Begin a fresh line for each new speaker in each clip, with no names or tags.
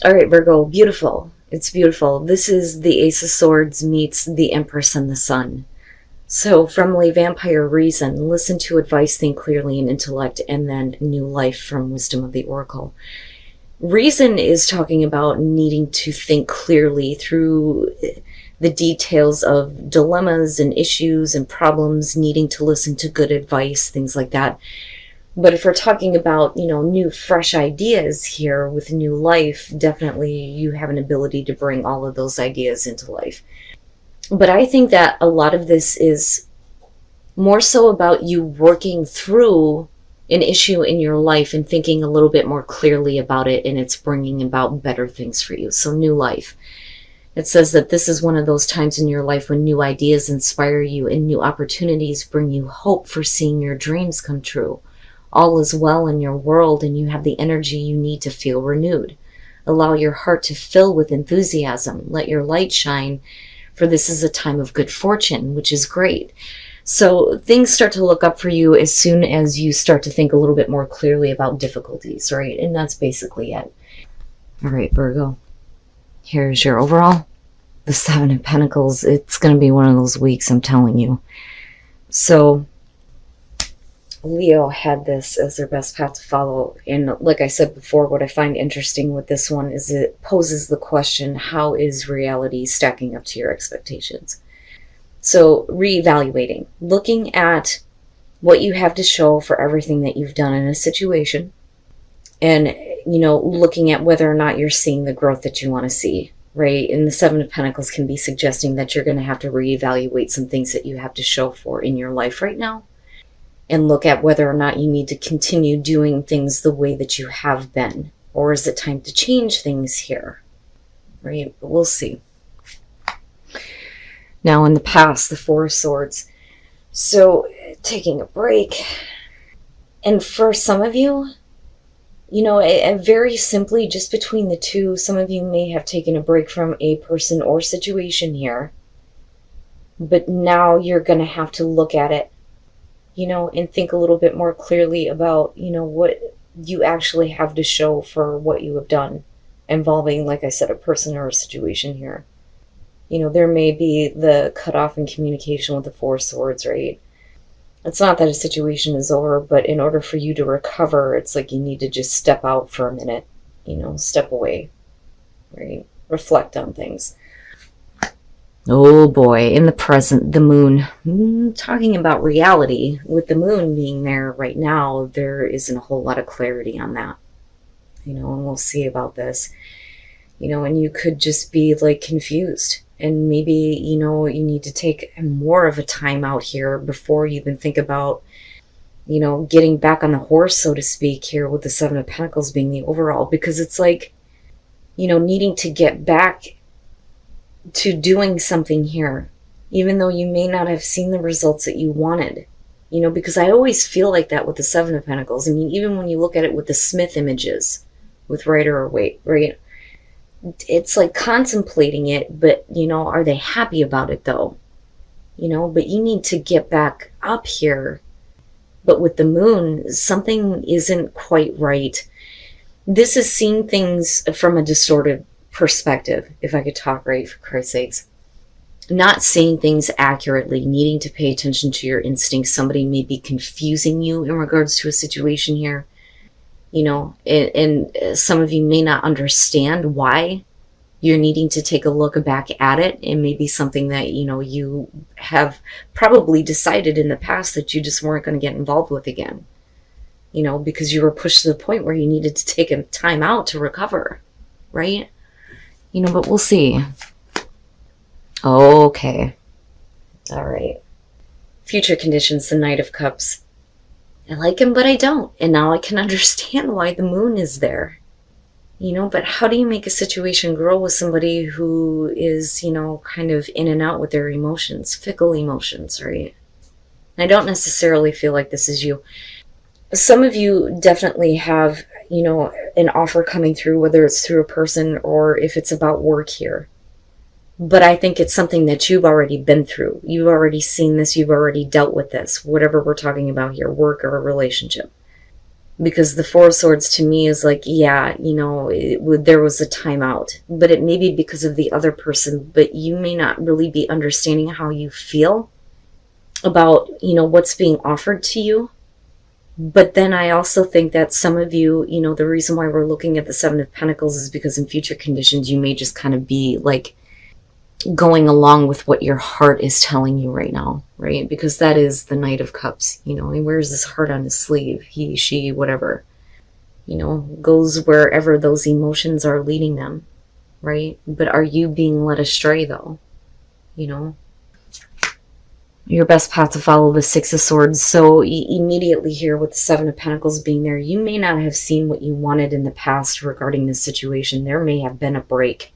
All right, Virgo, beautiful. It's beautiful. This is the Ace of Swords meets the Empress and the Sun. So from Lay Vampire Reason, listen to advice, think clearly and intellect, and then new life from Wisdom of the Oracle. Reason is talking about needing to think clearly through the details of dilemmas and issues and problems, needing to listen to good advice, things like that. But if we're talking about, new fresh ideas here with new life, definitely you have an ability to bring all of those ideas into life. But I think that a lot of this is more so about you working through an issue in your life and thinking a little bit more clearly about it, and it's bringing about better things for you. So new life. It says that this is one of those times in your life when new ideas inspire you and new opportunities bring you hope for seeing your dreams come true. All is well in your world and you have the energy you need to feel renewed. Allow your heart to fill with enthusiasm. Let your light shine, for this is a time of good fortune, which is great. So things start to look up for you as soon as you start to think a little bit more clearly about difficulties, right? And that's basically it. All right, Virgo. Here's your overall. The Seven of Pentacles. It's going to be one of those weeks, I'm telling you. So Leo had this as their best path to follow. And like I said before, what I find interesting with this one is it poses the question, how is reality stacking up to your expectations? So reevaluating, looking at what you have to show for everything that you've done in a situation, and, looking at whether or not you're seeing the growth that you want to see, right? And the Seven of Pentacles can be suggesting that you're going to have to reevaluate some things that you have to show for in your life right now, and look at whether or not you need to continue doing things the way that you have been, or is it time to change things here, right? But we'll see. Now in the past, the Four of Swords. So taking a break. And for some of you, very simply, just between the two, some of you may have taken a break from a person or situation here. But now you're going to have to look at it, and think a little bit more clearly about, what you actually have to show for what you have done, involving, like I said, a person or a situation here. There may be the cutoff in communication with the Four of Swords, right? It's not that a situation is over, but in order for you to recover, it's like you need to just step out for a minute, step away, right? Reflect on things. Oh boy, in the present, the moon. Talking about reality, with the moon being there right now, there isn't a whole lot of clarity on that. And we'll see about this. And you could just be like confused. And maybe, you need to take more of a time out here before you even think about, getting back on the horse, so to speak, here with the Seven of Pentacles being the overall. Because it's like, needing to get back to doing something here, even though you may not have seen the results that you wanted. Because I always feel like that with the Seven of Pentacles. I mean, even when you look at it with the Smith images, with Rider-Waite, right? It's like contemplating it, but, are they happy about it though? But you need to get back up here. But with the moon, something isn't quite right. This is seeing things from a distorted perspective, if I could talk right, for Christ's sakes. Not seeing things accurately, needing to pay attention to your instincts. Somebody may be confusing you in regards to a situation here. And some of you may not understand why you're needing to take a look back at it. It may be something that, you have probably decided in the past that you just weren't going to get involved with again, because you were pushed to the point where you needed to take a time out to recover, right? But we'll see. Okay. All right. Future conditions, the Knight of Cups. I like him, but I don't. And now I can understand why the moon is there. But how do you make a situation grow with somebody who is, kind of in and out with their emotions, fickle emotions, right? I don't necessarily feel like this is you. Some of you definitely have, an offer coming through, whether it's through a person or if it's about work here. But I think it's something that you've already been through. You've already seen this. You've already dealt with this, whatever we're talking about here, work or a relationship. Because the Four of Swords to me is like, yeah, there was a timeout, but it may be because of the other person, but you may not really be understanding how you feel about, what's being offered to you. But then I also think that some of you, the reason why we're looking at the Seven of Pentacles is because in future conditions, you may just kind of be like going along with what your heart is telling you right now, right? Because that is the Knight of Cups. He wears this heart on his sleeve. He, she, whatever, goes wherever those emotions are leading them, right? But are you being led astray though? Your best path to follow the Six of Swords. So immediately here with the Seven of Pentacles being there, you may not have seen what you wanted in the past regarding this situation. There may have been a break.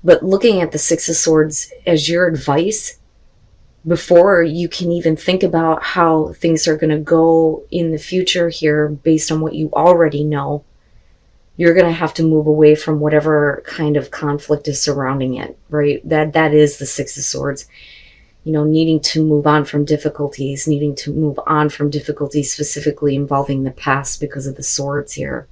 But looking at the Six of Swords as your advice, before you can even think about how things are going to go in the future here based on what you already know, you're going to have to move away from whatever kind of conflict is surrounding it, right? That is the Six of Swords. Needing to move on from difficulties, specifically involving the past because of the swords here.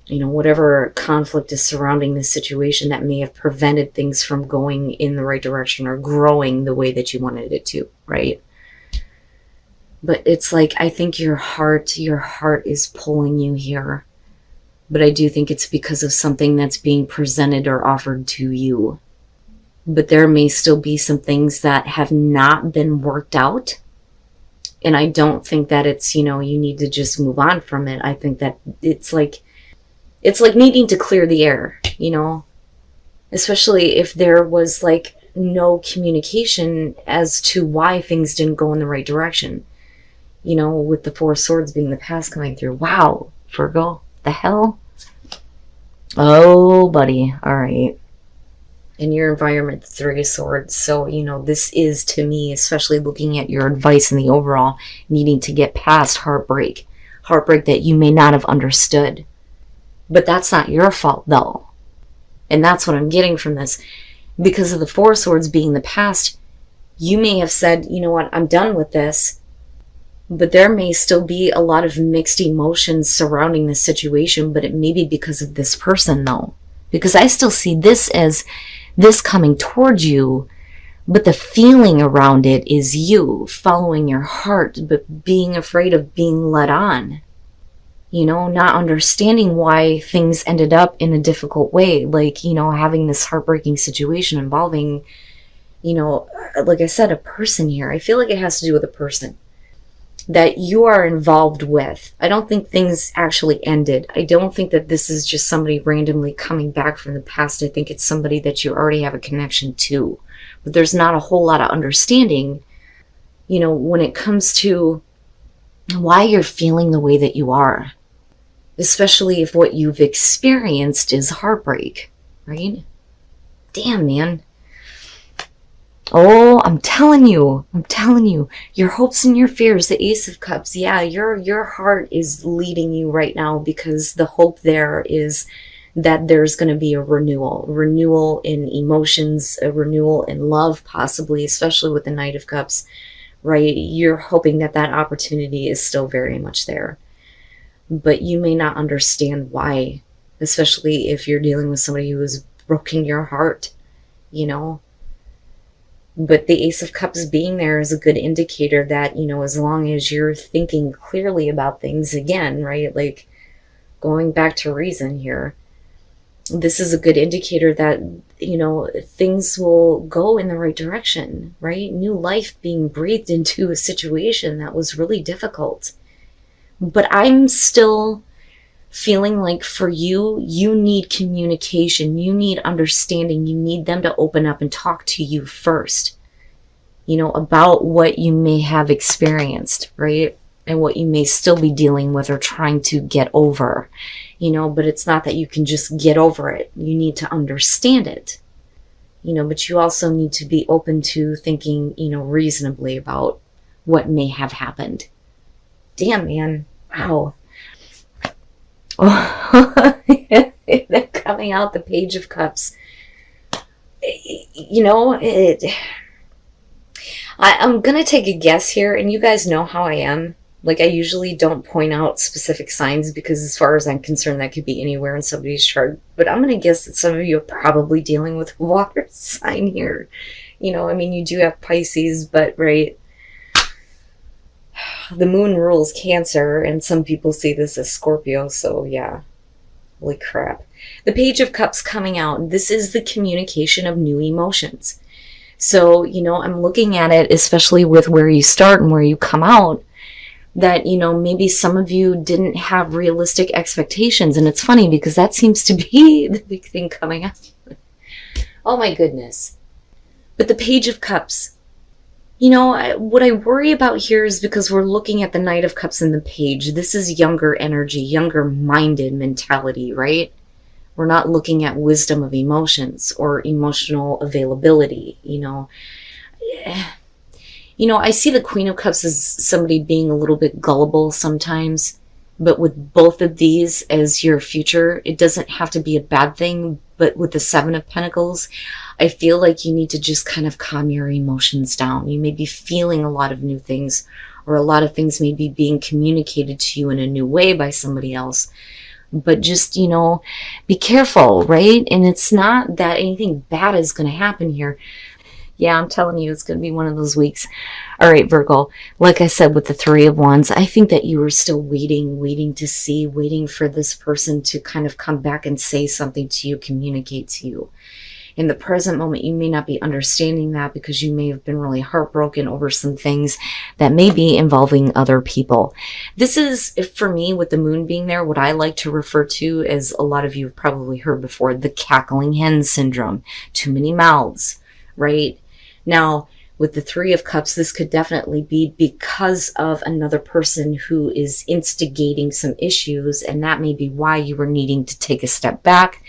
Whatever conflict is surrounding this situation that may have prevented things from going in the right direction or growing the way that you wanted it to, right? But it's like, I think your heart is pulling you here. But I do think it's because of something that's being presented or offered to you. But there may still be some things that have not been worked out. And I don't think that it's, you need to just move on from it. I think that it's like needing to clear the air, especially if there was like no communication as to why things didn't go in the right direction, with the Four of Swords being the past coming through. Wow, Virgo, the hell? Oh, buddy. All right. In your environment, the Three of Swords. So, this is, to me, especially looking at your advice in the overall, needing to get past heartbreak that you may not have understood. But that's not your fault, though. And that's what I'm getting from this. Because of the Four of Swords being the past, you may have said, you know what, I'm done with this. But there may still be a lot of mixed emotions surrounding this situation, but it may be because of this person, though. Because I still see this as this coming towards you, but the feeling around it is you following your heart, but being afraid of being led on. Not understanding why things ended up in a difficult way. Like, having this heartbreaking situation involving, like I said, a person here. I feel like it has to do with a person that you are involved with. I don't think things actually ended. I don't think that this is just somebody randomly coming back from the past. I think it's somebody that you already have a connection to. But there's not a whole lot of understanding, when it comes to why you're feeling the way that you are. Especially if what you've experienced is heartbreak, right? Damn, man. Oh, I'm telling you, your hopes and your fears, the Ace of Cups. Yeah, your heart is leading you right now because the hope there is that there's going to be a renewal in emotions, a renewal in love, possibly, especially with the Knight of Cups, right? You're hoping that opportunity is still very much there. But you may not understand why, especially if you're dealing with somebody who has broken your heart, But the Ace of Cups being there is a good indicator that, as long as you're thinking clearly about things again, right? Like going back to reason here, this is a good indicator that, things will go in the right direction, right? New life being breathed into a situation that was really difficult. But I'm still feeling like for you, you need communication, you need understanding, you need them to open up and talk to you first, about what you may have experienced, right? And what you may still be dealing with or trying to get over, but it's not that you can just get over it. You need to understand it, but you also need to be open to thinking, reasonably about what may have happened. Damn, man. Wow. Oh, coming out the Page of Cups. I'm going to take a guess here, and you guys know how I am. Like, I usually don't point out specific signs because as far as I'm concerned, that could be anywhere in somebody's chart. But I'm going to guess that some of you are probably dealing with a water sign here. You know, I mean, you do have Pisces, but right, the moon rules Cancer, and some people see this as Scorpio, so yeah. Holy crap. The Page of Cups coming out. This is the communication of new emotions. So, you know, I'm looking at it, especially with where you start and where you come out, that, you know, maybe some of you didn't have realistic expectations. And it's funny because that seems to be the big thing coming up. Oh my goodness. But the Page of Cups, you know, what I worry about here is because we're looking at the Knight of Cups and the Page. This is younger energy, younger minded mentality, right? We're not looking at wisdom of emotions or emotional availability, you know. You know, I see the Queen of Cups as somebody being a little bit gullible sometimes, but with both of these as your future, it doesn't have to be a bad thing. But with the Seven of Pentacles, I feel like you need to just kind of calm your emotions down. You may be feeling a lot of new things, or a lot of things may be being communicated to you in a new way by somebody else. But just, you know, be careful, right? And it's not that anything bad is going to happen here. Yeah, I'm telling you, it's going to be one of those weeks. All right, Virgo, like I said with the Three of Wands, I think that you were still waiting to see, waiting for this person to kind of come back and say something to you, communicate to you. In the present moment, you may not be understanding that because you may have been really heartbroken over some things that may be involving other people. This is, for me, with the moon being there, what I like to refer to, as a lot of you have probably heard before, the cackling hen syndrome. Too many mouths, right? Now, with the Three of Cups, this could definitely be because of another person who is instigating some issues, and that may be why you were needing to take a step back.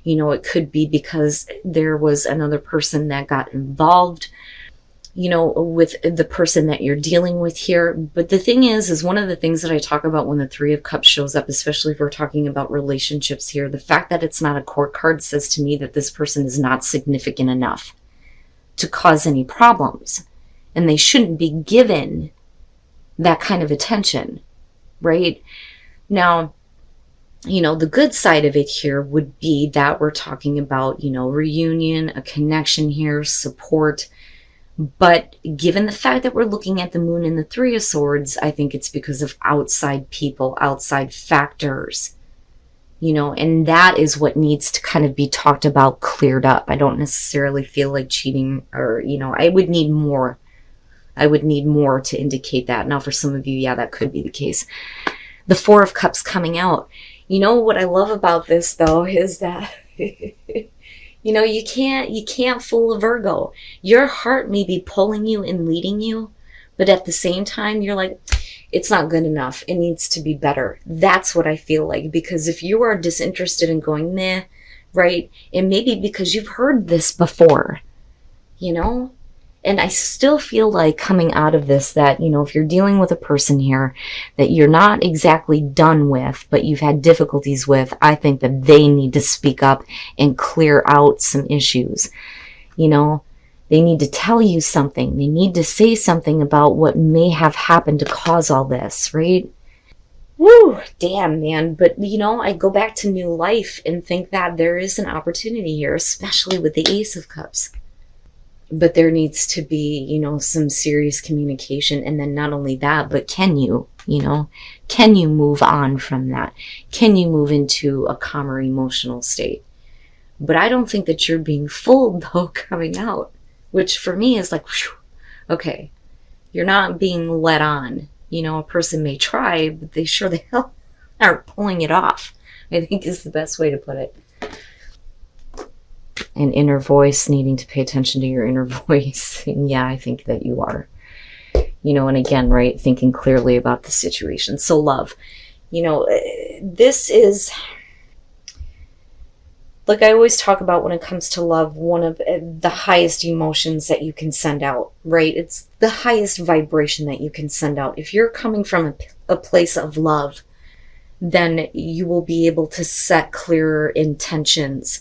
You know, it could be because there was another person that got involved, you know, with the person that you're dealing with here. But the thing is one of the things that I talk about when the Three of Cups shows up, especially if we're talking about relationships here, the fact that it's not a court card says to me that this person is not significant enough to cause any problems, and they shouldn't be given that kind of attention, right? Now, you know, the good side of it here would be that we're talking about, you know, reunion, a connection here, support. But given the fact that we're looking at the moon and the Three of Swords, I think it's because of outside people, outside factors. You know, and that is what needs to kind of be talked about, cleared up. I don't necessarily feel like cheating, or, you know, I would need more. I would need more to indicate that. Now, for some of you, yeah, that could be the case. The Four of Cups coming out. You know, what I love about this, though, is that, you know, you can't fool a Virgo. Your heart may be pulling you and leading you, but at the same time, you're like, it's not good enough. It needs to be better. That's what I feel like. Because if you are disinterested in going, meh, right? It may be because you've heard this before, you know? And I still feel like coming out of this that, you know, if you're dealing with a person here that you're not exactly done with, but you've had difficulties with, I think that they need to speak up and clear out some issues, you know? They need to tell you something. They need to say something about what may have happened to cause all this, right? Woo, damn, man. But, you know, I go back to new life and think that there is an opportunity here, especially with the Ace of Cups. But there needs to be, you know, some serious communication. And then not only that, but can you move on from that? Can you move into a calmer emotional state? But I don't think that you're being fooled, though, coming out. Which for me is like, whew, okay, you're not being led on. You know, a person may try, but they sure the hell aren't pulling it off, I think is the best way to put it. An inner voice, needing to pay attention to your inner voice. And yeah, I think that you are. You know, and again, right, thinking clearly about the situation. So love, you know, this is... Like I always talk about when it comes to love, one of the highest emotions that you can send out, right? It's the highest vibration that you can send out. If you're coming from a place of love, then you will be able to set clearer intentions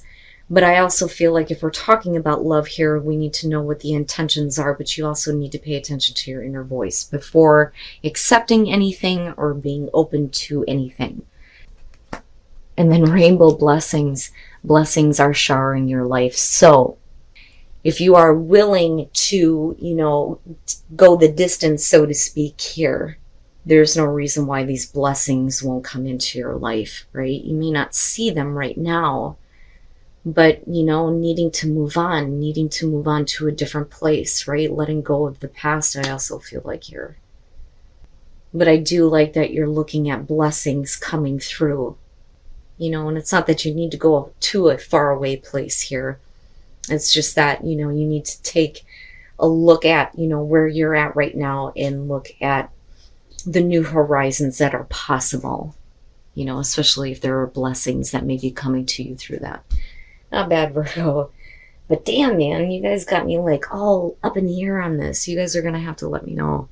But I also feel like if we're talking about love here, we need to know what the intentions are, but you also need to pay attention to your inner voice before accepting anything or being open to anything. And then rainbow blessings. Blessings are showering your life. So if you are willing to, you know, go the distance, so to speak, here, there's no reason why these blessings won't come into your life, right? You may not see them right now, but, you know, needing to move on to a different place, right? Letting go of the past, I also feel like here. But I do like that you're looking at blessings coming through, you know, and it's not that you need to go to a faraway place here. It's just that, you know, you need to take a look at, you know, where you're at right now and look at the new horizons that are possible, you know, especially if there are blessings that may be coming to you through that. Not bad, Virgo. But damn, man, you guys got me like all up in the air on this. You guys are going to have to let me know